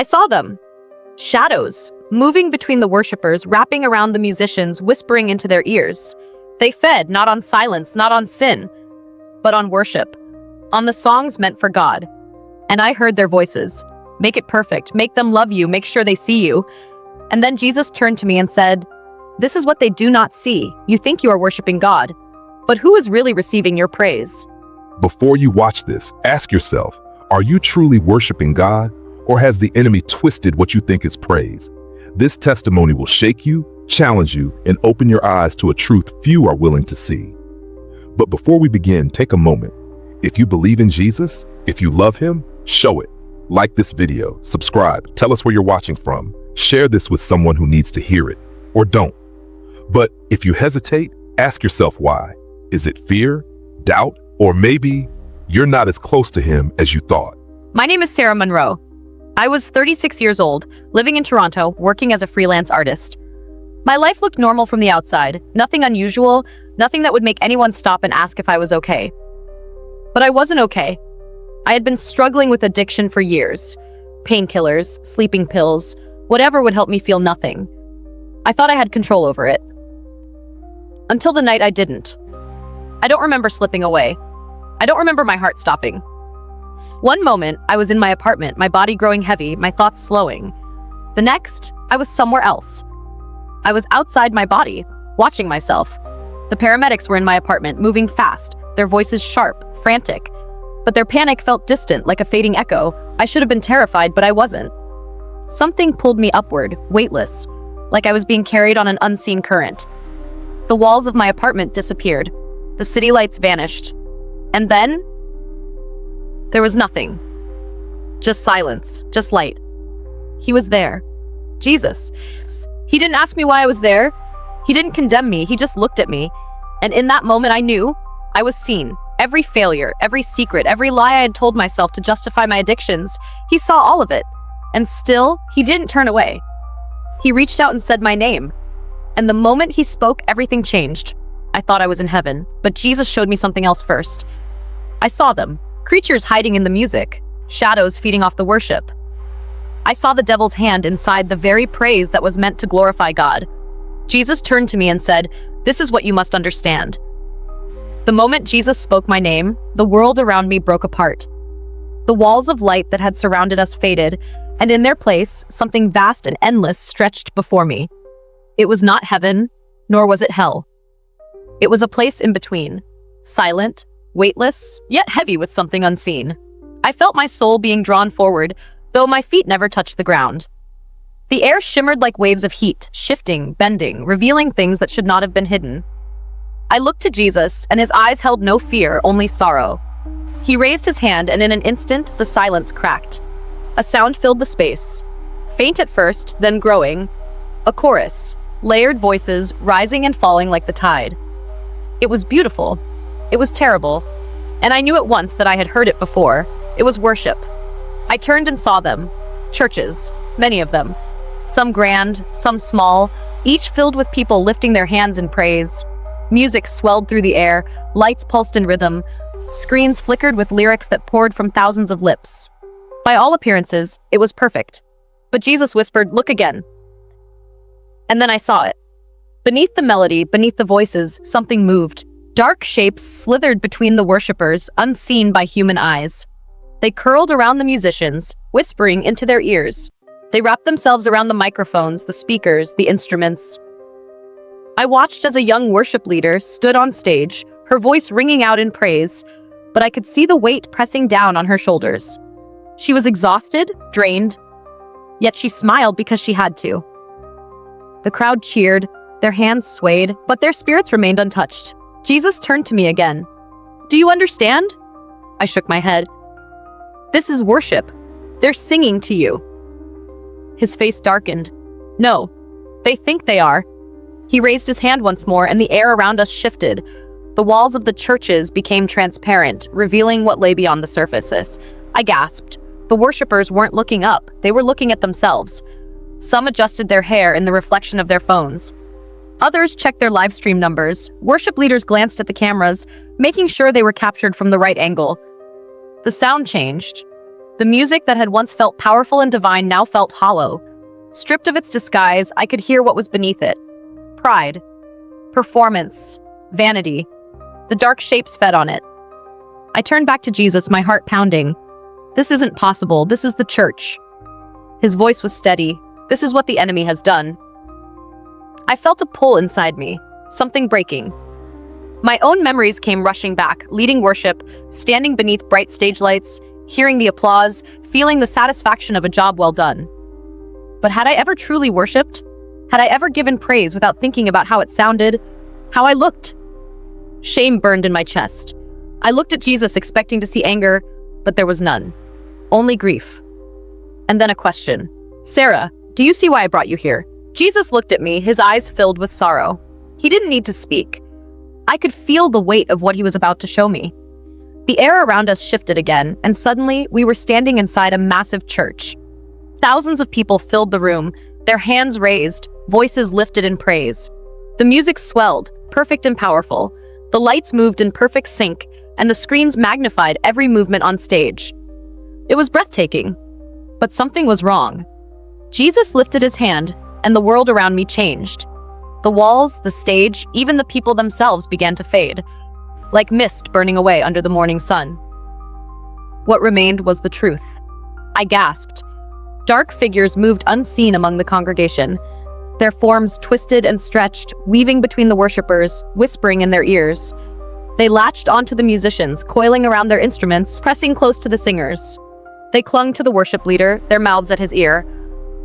I saw them. Shadows, moving between the worshippers, wrapping around the musicians, whispering into their ears. They fed not on silence, not on sin, but on worship, on the songs meant for God. And I heard their voices. Make it perfect, make them love you, make sure they see you. And then Jesus turned to me and said, "This is what they do not see. You think you are worshiping God, but who is really receiving your praise?" Before you watch this, ask yourself, are you truly worshiping God, or has the enemy twisted what you think is praise? This testimony will shake you, challenge you, and open your eyes to a truth few are willing to see. But before we begin, take a moment. If you believe in Jesus, if you love him, show it. Like this video, subscribe, tell us where you're watching from, share this with someone who needs to hear it, or don't. But if you hesitate, ask yourself why. Is it fear, doubt, or maybe you're not as close to him as you thought? My name is Sarah Monroe. I was 36 years old, living in Toronto, working as a freelance artist. My life looked normal from the outside, nothing unusual, nothing that would make anyone stop and ask if I was okay. But I wasn't okay. I had been struggling with addiction for years. Painkillers, sleeping pills, whatever would help me feel nothing. I thought I had control over it. Until the night I didn't. I don't remember slipping away. I don't remember my heart stopping. One moment, I was in my apartment, my body growing heavy, my thoughts slowing. The next, I was somewhere else. I was outside my body, watching myself. The paramedics were in my apartment, moving fast, their voices sharp, frantic. But their panic felt distant, like a fading echo. I should have been terrified, but I wasn't. Something pulled me upward, weightless, like I was being carried on an unseen current. The walls of my apartment disappeared. The city lights vanished. And then, there was nothing. Just silence, just light. He was there. Jesus. He didn't ask me why I was there. He didn't condemn me, he just looked at me. And in that moment I knew I was seen. Every failure, every secret, every lie I had told myself to justify my addictions, he saw all of it. And still, he didn't turn away. He reached out and said my name. And the moment he spoke, everything changed. I thought I was in heaven, but Jesus showed me something else first. I saw them, creatures hiding in the music, shadows feeding off the worship. I saw the devil's hand inside the very praise that was meant to glorify God. Jesus turned to me and said, "This is what you must understand." The moment Jesus spoke my name, the world around me broke apart. The walls of light that had surrounded us faded, and in their place, something vast and endless stretched before me. It was not heaven, nor was it hell. It was a place in between, silent, weightless, yet heavy with something unseen. I felt my soul being drawn forward, though my feet never touched the ground. The air shimmered like waves of heat, shifting, bending, revealing things that should not have been hidden. I looked to Jesus, and his eyes held no fear, only sorrow. He raised his hand, and in an instant, the silence cracked. A sound filled the space. Faint at first, then growing. A chorus, layered voices, rising and falling like the tide. It was beautiful. It was terrible. And I knew at once that I had heard it before. It was worship. I turned and saw them. Churches, many of them. Some grand, some small, each filled with people lifting their hands in praise. Music swelled through the air, lights pulsed in rhythm, screens flickered with lyrics that poured from thousands of lips. By all appearances, it was perfect. But Jesus whispered, "Look again." And then I saw it. Beneath the melody, beneath the voices, something moved. Dark shapes slithered between the worshippers, unseen by human eyes. They curled around the musicians, whispering into their ears. They wrapped themselves around the microphones, the speakers, the instruments. I watched as a young worship leader stood on stage, her voice ringing out in praise, but I could see the weight pressing down on her shoulders. She was exhausted, drained, yet she smiled because she had to. The crowd cheered, their hands swayed, but their spirits remained untouched. Jesus turned to me again. "Do you understand?" I shook my head. "This is worship. They're singing to you." His face darkened. "No, they think they are." He raised his hand once more, and the air around us shifted. The walls of the churches became transparent, revealing what lay beyond the surfaces. I gasped. The worshippers weren't looking up, they were looking at themselves. Some adjusted their hair in the reflection of their phones. Others checked their live stream numbers. Worship leaders glanced at the cameras, making sure they were captured from the right angle. The sound changed. The music that had once felt powerful and divine now felt hollow. Stripped of its disguise, I could hear what was beneath it. Pride, performance, vanity. The dark shapes fed on it. I turned back to Jesus, my heart pounding. This isn't possible. This is the church. His voice was steady. This is what the enemy has done. I felt a pull inside me, something breaking. My own memories came rushing back, leading worship, standing beneath bright stage lights, hearing the applause, feeling the satisfaction of a job well done. But had I ever truly worshipped? Had I ever given praise without thinking about how it sounded, how I looked? Shame burned in my chest. I looked at Jesus expecting to see anger, but there was none. Only grief. And then a question. Sarah, do you see why I brought you here? Jesus looked at me, his eyes filled with sorrow. He didn't need to speak. I could feel the weight of what he was about to show me. The air around us shifted again, and suddenly we were standing inside a massive church. Thousands of people filled the room, their hands raised, voices lifted in praise. The music swelled, perfect and powerful. The lights moved in perfect sync, and the screens magnified every movement on stage. It was breathtaking, but something was wrong. Jesus lifted his hand, and the world around me changed. The walls, the stage, even the people themselves began to fade, like mist burning away under the morning sun. What remained was the truth. I gasped. Dark figures moved unseen among the congregation. Their forms twisted and stretched, weaving between the worshippers, whispering in their ears. They latched onto the musicians, coiling around their instruments, pressing close to the singers. They clung to the worship leader, their mouths at his ear.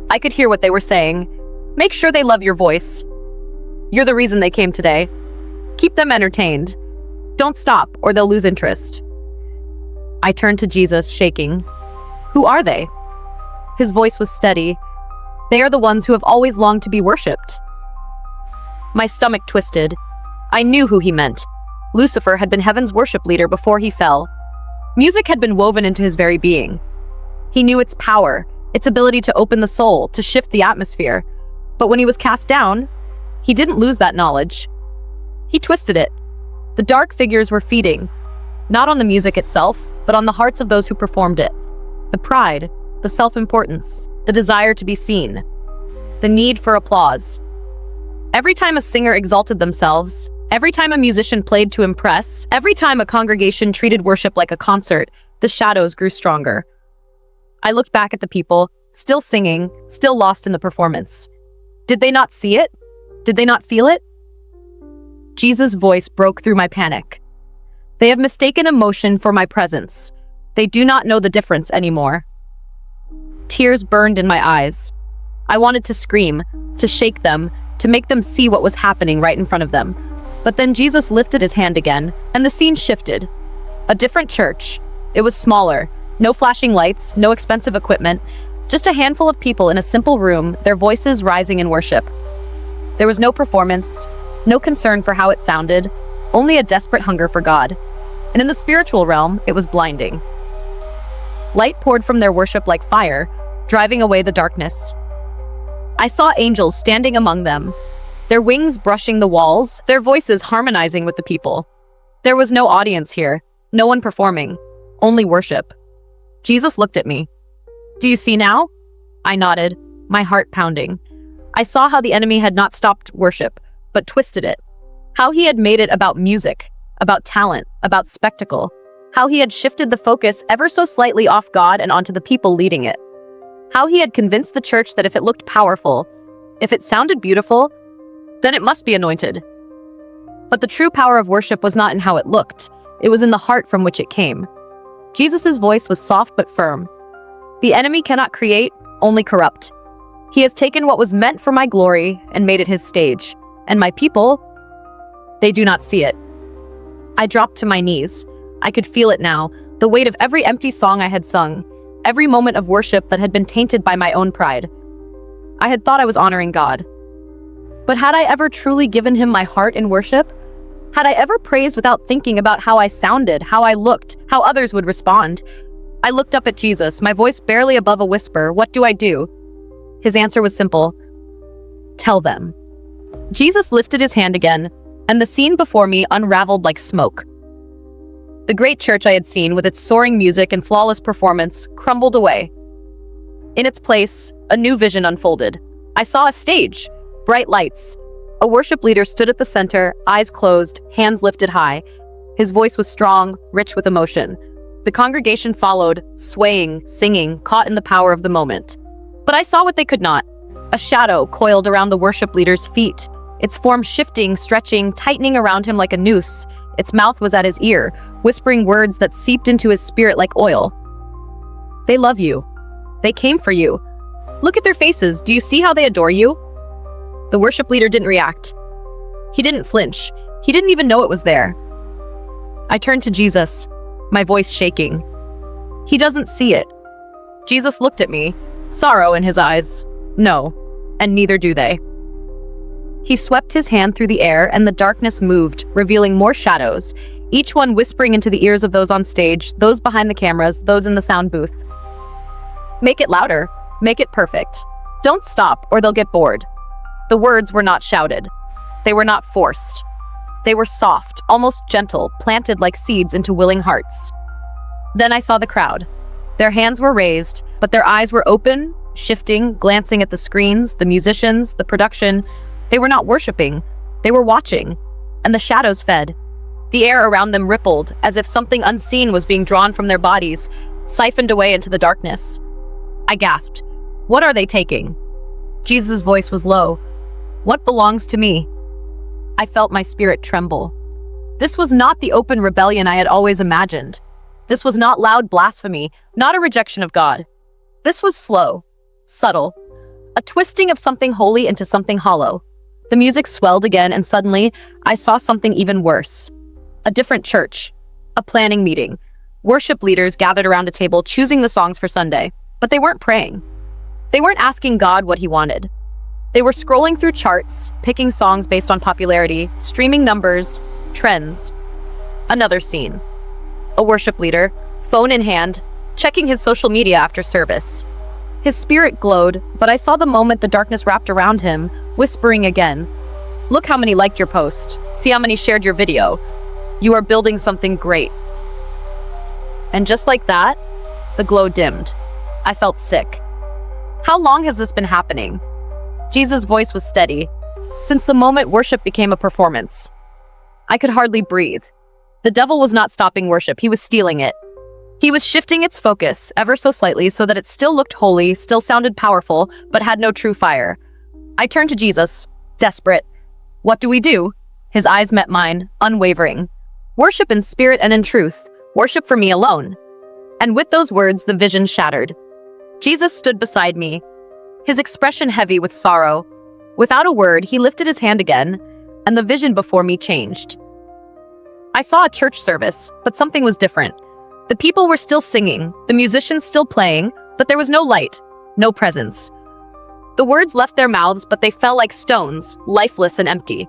I could hear what they were saying. Make sure they love your voice. You're the reason they came today. Keep them entertained. Don't stop, or they'll lose interest. I turned to Jesus, shaking. Who are they? His voice was steady. They are the ones who have always longed to be worshipped. My stomach twisted. I knew who he meant. Lucifer had been heaven's worship leader before he fell. Music had been woven into his very being. He knew its power, its ability to open the soul, to shift the atmosphere. But when he was cast down, he didn't lose that knowledge. He twisted it. The dark figures were feeding, not on the music itself, but on the hearts of those who performed it. The pride, the self-importance, the desire to be seen, the need for applause. Every time a singer exalted themselves, every time a musician played to impress, every time a congregation treated worship like a concert, the shadows grew stronger. I looked back at the people, still singing, still lost in the performance. Did they not see it? Did they not feel it? Jesus' voice broke through my panic. They have mistaken emotion for my presence. They do not know the difference anymore. Tears burned in my eyes. I wanted to scream, to shake them, to make them see what was happening right in front of them. But then Jesus lifted his hand again, and the scene shifted. A different church. It was smaller. No flashing lights, no expensive equipment. Just a handful of people in a simple room, their voices rising in worship. There was no performance, no concern for how it sounded, only a desperate hunger for God. And in the spiritual realm, it was blinding. Light poured from their worship like fire, driving away the darkness. I saw angels standing among them, their wings brushing the walls, their voices harmonizing with the people. There was no audience here, no one performing, only worship. Jesus looked at me. Do you see now? I nodded, my heart pounding. I saw how the enemy had not stopped worship, but twisted it. How he had made it about music, about talent, about spectacle. How he had shifted the focus ever so slightly off God and onto the people leading it. How he had convinced the church that if it looked powerful, if it sounded beautiful, then it must be anointed. But the true power of worship was not in how it looked. It was in the heart from which it came. Jesus' voice was soft but firm. The enemy cannot create, only corrupt. He has taken what was meant for my glory and made it his stage. And my people, they do not see it. I dropped to my knees. I could feel it now, the weight of every empty song I had sung, every moment of worship that had been tainted by my own pride. I had thought I was honoring God. But had I ever truly given him my heart in worship? Had I ever praised without thinking about how I sounded, how I looked, how others would respond? I looked up at Jesus, my voice barely above a whisper. What do I do? His answer was simple. Tell them. Jesus lifted his hand again, and the scene before me unraveled like smoke. The great church I had seen, with its soaring music and flawless performance, crumbled away. In its place, a new vision unfolded. I saw a stage, bright lights. A worship leader stood at the center, eyes closed, hands lifted high. His voice was strong, rich with emotion. The congregation followed, swaying, singing, caught in the power of the moment. But I saw what they could not. A shadow coiled around the worship leader's feet, its form shifting, stretching, tightening around him like a noose. Its mouth was at his ear, whispering words that seeped into his spirit like oil. They love you. They came for you. Look at their faces. Do you see how they adore you? The worship leader didn't react. He didn't flinch. He didn't even know it was there. I turned to Jesus, my voice shaking. He doesn't see it. Jesus looked at me, sorrow in his eyes. No, and neither do they. He swept his hand through the air and the darkness moved, revealing more shadows, each one whispering into the ears of those on stage, those behind the cameras, those in the sound booth. Make it louder. Make it perfect. Don't stop or they'll get bored. The words were not shouted. They were not forced. They were soft, almost gentle, planted like seeds into willing hearts. Then I saw the crowd. Their hands were raised, but their eyes were open, shifting, glancing at the screens, the musicians, the production. They were not worshiping. They were watching. And the shadows fed. The air around them rippled, as if something unseen was being drawn from their bodies, siphoned away into the darkness. I gasped. What are they taking? Jesus' voice was low. What belongs to me? I felt my spirit tremble. This was not the open rebellion I had always imagined. This was not loud blasphemy, not a rejection of God. This was slow, subtle, a twisting of something holy into something hollow. The music swelled again, and suddenly, I saw something even worse. A different church, a planning meeting. Worship leaders gathered around a table choosing the songs for Sunday, but they weren't praying. They weren't asking God what he wanted. They were scrolling through charts, picking songs based on popularity, streaming numbers, trends. Another scene. A worship leader, phone in hand, checking his social media after service. His spirit glowed, but I saw the moment the darkness wrapped around him, whispering again. Look how many liked your post. See how many shared your video. You are building something great. And just like that, the glow dimmed. I felt sick. How long has this been happening? Jesus' voice was steady. Since the moment worship became a performance. I could hardly breathe. The devil was not stopping worship, he was stealing it. He was shifting its focus, ever so slightly, so that it still looked holy, still sounded powerful, but had no true fire. I turned to Jesus, desperate. What do we do? His eyes met mine, unwavering. Worship in spirit and in truth. Worship for me alone. And with those words, the vision shattered. Jesus stood beside me, his expression heavy with sorrow. Without a word, he lifted his hand again, and the vision before me changed. I saw a church service, but something was different. The people were still singing, the musicians still playing, but there was no light, no presence. The words left their mouths, but they fell like stones, lifeless and empty.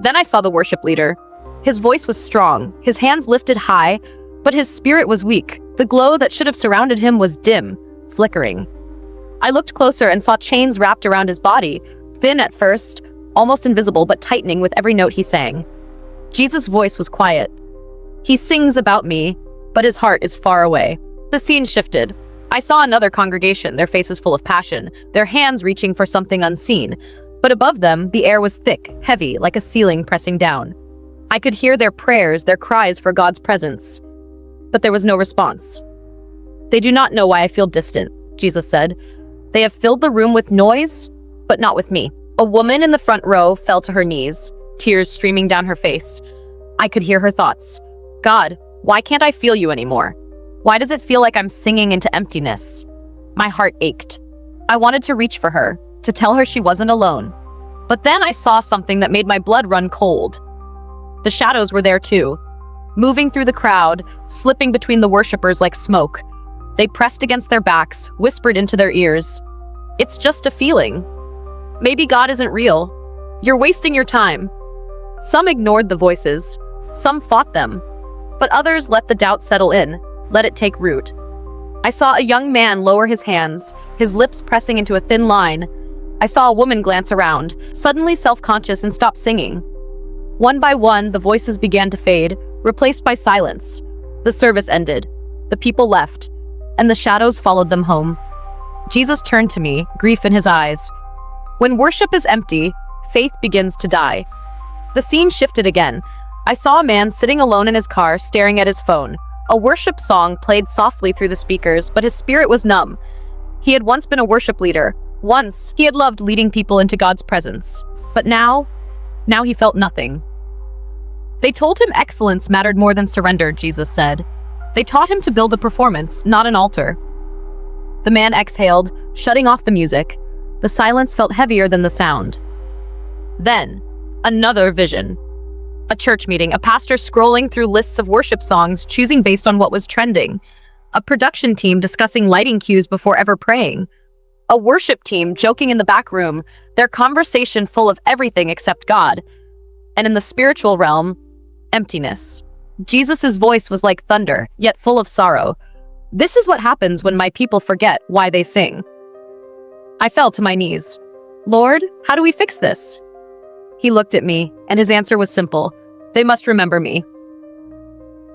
Then I saw the worship leader. His voice was strong, his hands lifted high, but his spirit was weak. The glow that should have surrounded him was dim, flickering. I looked closer and saw chains wrapped around his body, thin at first, almost invisible, but tightening with every note he sang. Jesus' voice was quiet. He sings about me, but his heart is far away. The scene shifted. I saw another congregation, their faces full of passion, their hands reaching for something unseen. But above them, the air was thick, heavy, like a ceiling pressing down. I could hear their prayers, their cries for God's presence. But there was no response. They do not know why I feel distant, Jesus said. They have filled the room with noise, but not with me. A woman in the front row fell to her knees, tears streaming down her face. I could hear her thoughts. God, why can't I feel you anymore? Why does it feel like I'm singing into emptiness? My heart ached. I wanted to reach for her, to tell her she wasn't alone. But then I saw something that made my blood run cold. The shadows were there too, moving through the crowd, slipping between the worshipers like smoke. They pressed against their backs, whispered into their ears. It's just a feeling. Maybe God isn't real. You're wasting your time. Some ignored the voices. Some fought them. But others let the doubt settle in, let it take root. I saw a young man lower his hands, his lips pressing into a thin line. I saw a woman glance around, suddenly self-conscious, and stop singing. One by one, the voices began to fade, replaced by silence. The service ended. The people left, and the shadows followed them home. Jesus turned to me, grief in his eyes. When worship is empty, faith begins to die. The scene shifted again. I saw a man sitting alone in his car, staring at his phone. A worship song played softly through the speakers, but his spirit was numb. He had once been a worship leader. Once, he had loved leading people into God's presence. But now he felt nothing. They told him excellence mattered more than surrender, Jesus said. They taught him to build a performance, not an altar. The man exhaled, shutting off the music. The silence felt heavier than the sound. Then, another vision. A church meeting, a pastor scrolling through lists of worship songs, choosing based on what was trending. A production team discussing lighting cues before ever praying. A worship team joking in the back room, their conversation full of everything except God. And in the spiritual realm, emptiness. Jesus' voice was like thunder, yet full of sorrow. This is what happens when my people forget why they sing. I fell to my knees. Lord, how do we fix this? He looked at me, and his answer was simple. They must remember me.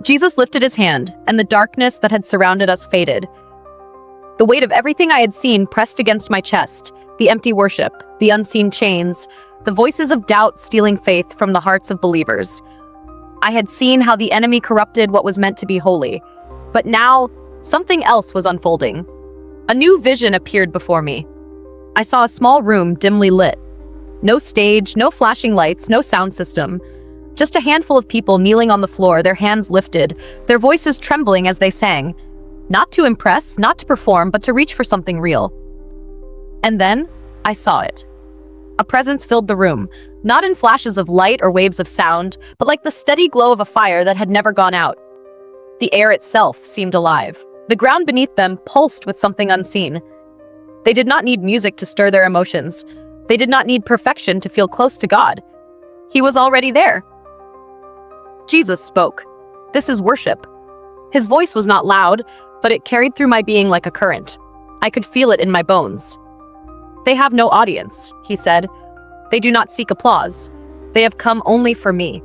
Jesus lifted his hand, and the darkness that had surrounded us faded. The weight of everything I had seen pressed against my chest, the empty worship, the unseen chains, the voices of doubt stealing faith from the hearts of believers. I had seen how the enemy corrupted what was meant to be holy, but now something else was unfolding. A new vision appeared before me. I saw a small room dimly lit. No stage, no flashing lights, no sound system. Just a handful of people kneeling on the floor, their hands lifted, their voices trembling as they sang. Not to impress, not to perform, but to reach for something real. And then, I saw it. A presence filled the room, not in flashes of light or waves of sound, but like the steady glow of a fire that had never gone out. The air itself seemed alive. The ground beneath them pulsed with something unseen. They did not need music to stir their emotions. They did not need perfection to feel close to God. He was already there. Jesus spoke. This is worship. His voice was not loud, but it carried through my being like a current. I could feel it in my bones. They have no audience, he said. They do not seek applause. They have come only for me.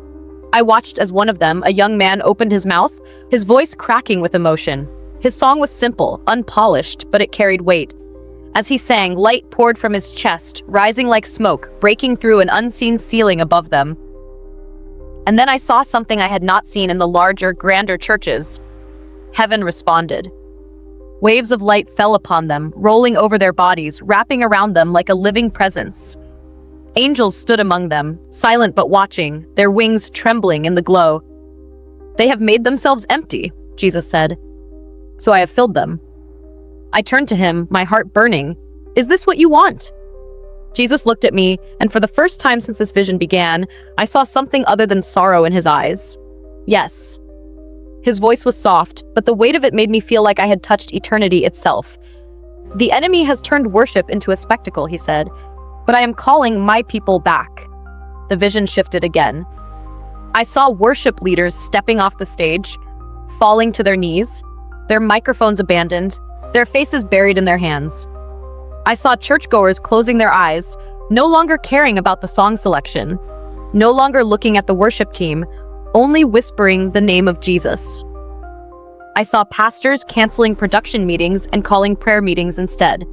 I watched as one of them, a young man, opened his mouth, his voice cracking with emotion. His song was simple, unpolished, but it carried weight. As he sang, light poured from his chest, rising like smoke, breaking through an unseen ceiling above them. And then I saw something I had not seen in the larger, grander churches. Heaven responded. Waves of light fell upon them, rolling over their bodies, wrapping around them like a living presence. Angels stood among them, silent but watching, their wings trembling in the glow. They have made themselves empty, Jesus said. So I have filled them. I turned to him, my heart burning. Is this what you want? Jesus looked at me, and for the first time since this vision began, I saw something other than sorrow in his eyes. Yes. His voice was soft, but the weight of it made me feel like I had touched eternity itself. The enemy has turned worship into a spectacle, he said, but I am calling my people back. The vision shifted again. I saw worship leaders stepping off the stage, falling to their knees, their microphones abandoned, their faces buried in their hands. I saw churchgoers closing their eyes, no longer caring about the song selection, no longer looking at the worship team, only whispering the name of Jesus. I saw pastors canceling production meetings and calling prayer meetings instead.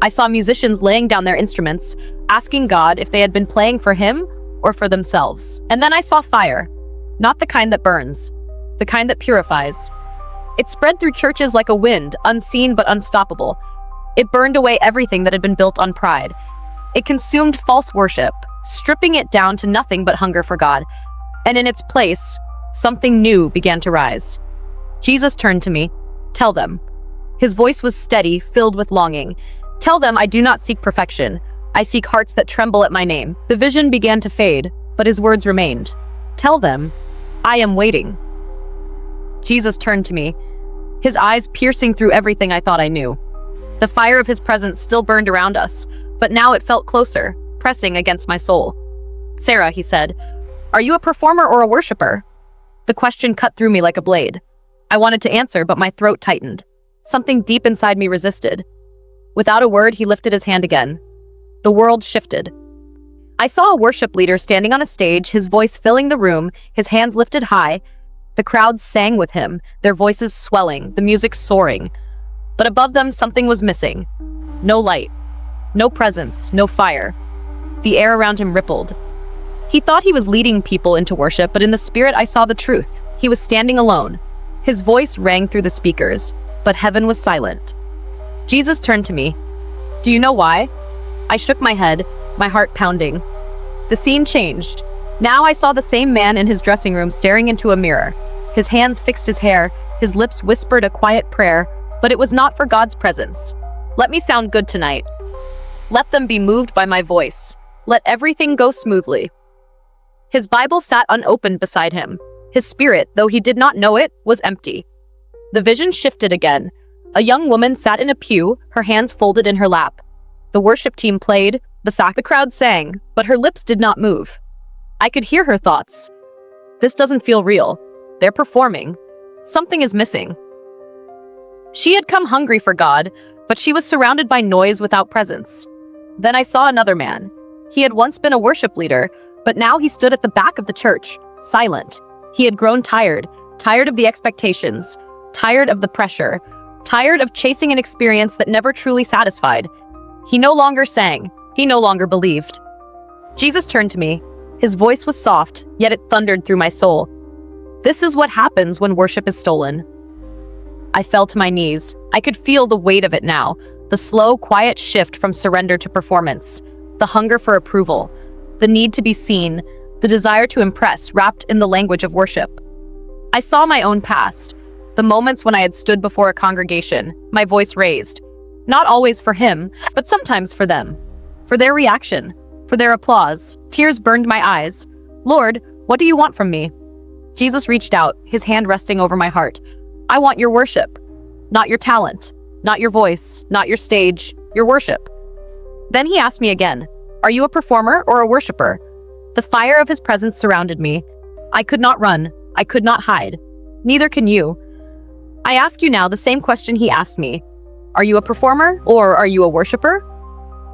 I saw musicians laying down their instruments, asking God if they had been playing for him or for themselves. And then I saw fire, not the kind that burns, the kind that purifies. It spread through churches like a wind, unseen but unstoppable. It burned away everything that had been built on pride. It consumed false worship, stripping it down to nothing but hunger for God. And in its place, something new began to rise. Jesus turned to me. Tell them. His voice was steady, filled with longing. Tell them I do not seek perfection. I seek hearts that tremble at my name. The vision began to fade, but his words remained. Tell them, I am waiting. Jesus turned to me, his eyes piercing through everything I thought I knew. The fire of his presence still burned around us, but now it felt closer, pressing against my soul. Sarah, he said, are you a performer or a worshiper? The question cut through me like a blade. I wanted to answer, but my throat tightened. Something deep inside me resisted. Without a word, he lifted his hand again. The world shifted. I saw a worship leader standing on a stage, his voice filling the room, his hands lifted high. The crowd sang with him, their voices swelling, the music soaring. But above them, something was missing. No light, no presence, no fire. The air around him rippled. He thought he was leading people into worship, but in the spirit I saw the truth. He was standing alone. His voice rang through the speakers, but heaven was silent. Jesus turned to me. "Do you know why?" I shook my head, my heart pounding. The scene changed. Now I saw the same man in his dressing room staring into a mirror. His hands fixed his hair, his lips whispered a quiet prayer, but it was not for God's presence. Let me sound good tonight. Let them be moved by my voice. Let everything go smoothly. His Bible sat unopened beside him. His spirit, though he did not know it, was empty. The vision shifted again. A young woman sat in a pew, her hands folded in her lap. The worship team played, the crowd sang, but her lips did not move. I could hear her thoughts. This doesn't feel real. They're performing. Something is missing. She had come hungry for God, but she was surrounded by noise without presence. Then I saw another man. He had once been a worship leader, but now he stood at the back of the church, silent. He had grown tired of the expectations, tired of the pressure, tired of chasing an experience that never truly satisfied. He no longer sang. He no longer believed. Jesus turned to me. His voice was soft, yet it thundered through my soul. This is what happens when worship is stolen. I fell to my knees. I could feel the weight of it now, the slow, quiet shift from surrender to performance, the hunger for approval, the need to be seen, the desire to impress wrapped in the language of worship. I saw my own past, the moments when I had stood before a congregation, my voice raised, not always for him, but sometimes for them, for their reaction, for their applause. Tears burned my eyes. Lord, what do you want from me? Jesus reached out, his hand resting over my heart. I want your worship, not your talent, not your voice, not your stage, your worship. Then he asked me again, are you a performer or a worshiper? The fire of his presence surrounded me. I could not run. I could not hide. Neither can you. I ask you now the same question he asked me. Are you a performer or are you a worshiper?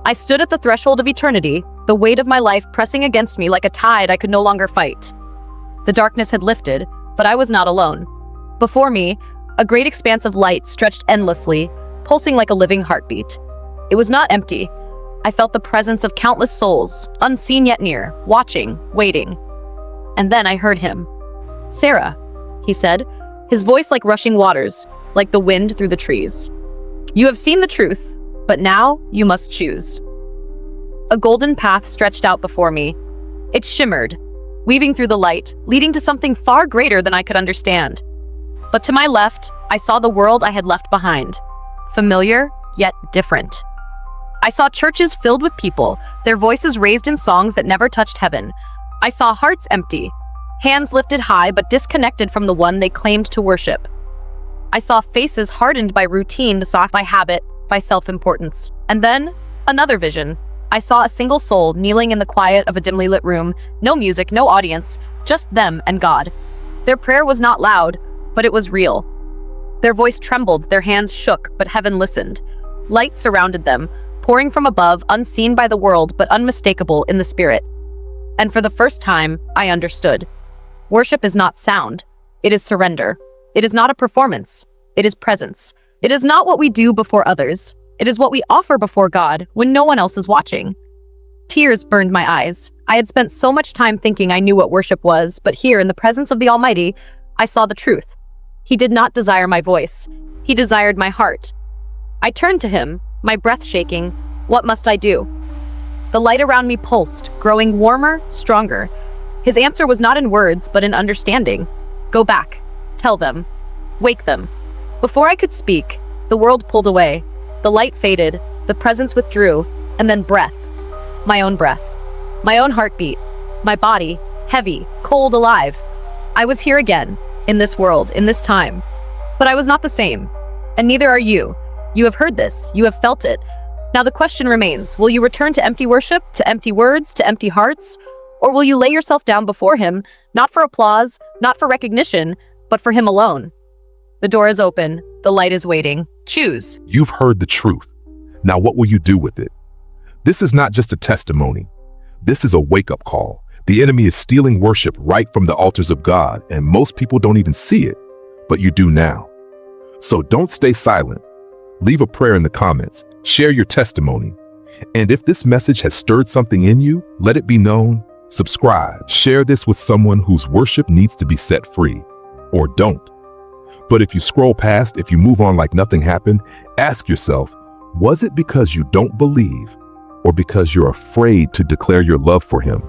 I stood at the threshold of eternity, the weight of my life pressing against me like a tide I could no longer fight. The darkness had lifted, but I was not alone. Before me, a great expanse of light stretched endlessly, pulsing like a living heartbeat. It was not empty. I felt the presence of countless souls, unseen yet near, watching, waiting. And then I heard him. Sarah, he said, his voice like rushing waters, like the wind through the trees. You have seen the truth, but now you must choose. A golden path stretched out before me. It shimmered, weaving through the light, leading to something far greater than I could understand. But to my left, I saw the world I had left behind. Familiar, yet different. I saw churches filled with people, their voices raised in songs that never touched heaven. I saw hearts empty, hands lifted high but disconnected from the one they claimed to worship. I saw faces hardened by routine, soft by habit, by self-importance. And then, another vision. I saw a single soul kneeling in the quiet of a dimly lit room, no music, no audience, just them and God. Their prayer was not loud, but it was real. Their voice trembled, their hands shook, but heaven listened. Light surrounded them, pouring from above, unseen by the world, but unmistakable in the spirit. And for the first time, I understood. Worship is not sound. It is surrender. It is not a performance. It is presence. It is not what we do before others. It is what we offer before God when no one else is watching. Tears burned my eyes. I had spent so much time thinking I knew what worship was, but here, in the presence of the Almighty, I saw the truth. He did not desire my voice. He desired my heart. I turned to him, my breath shaking. What must I do? The light around me pulsed, growing warmer, stronger. His answer was not in words, but in understanding. Go back. Tell them. Wake them. Before I could speak, the world pulled away. The light faded, the presence withdrew, and then breath. My own breath. My own heartbeat. My body, heavy, cold, alive. I was here again, in this world, in this time. But I was not the same. And neither are you. You have heard this. You have felt it. Now the question remains, will you return to empty worship, to empty words, to empty hearts? Or will you lay yourself down before him, not for applause, not for recognition, but for him alone? The door is open. The light is waiting. Choose. You've heard the truth. Now what will you do with it? This is not just a testimony. This is a wake-up call. The enemy is stealing worship right from the altars of God, and most people don't even see it, but you do now. So don't stay silent. Leave a prayer in the comments, share your testimony. And if this message has stirred something in you, let it be known. Subscribe, share this with someone whose worship needs to be set free, or don't. But if you scroll past, if you move on like nothing happened, ask yourself, was it because you don't believe or because you're afraid to declare your love for him?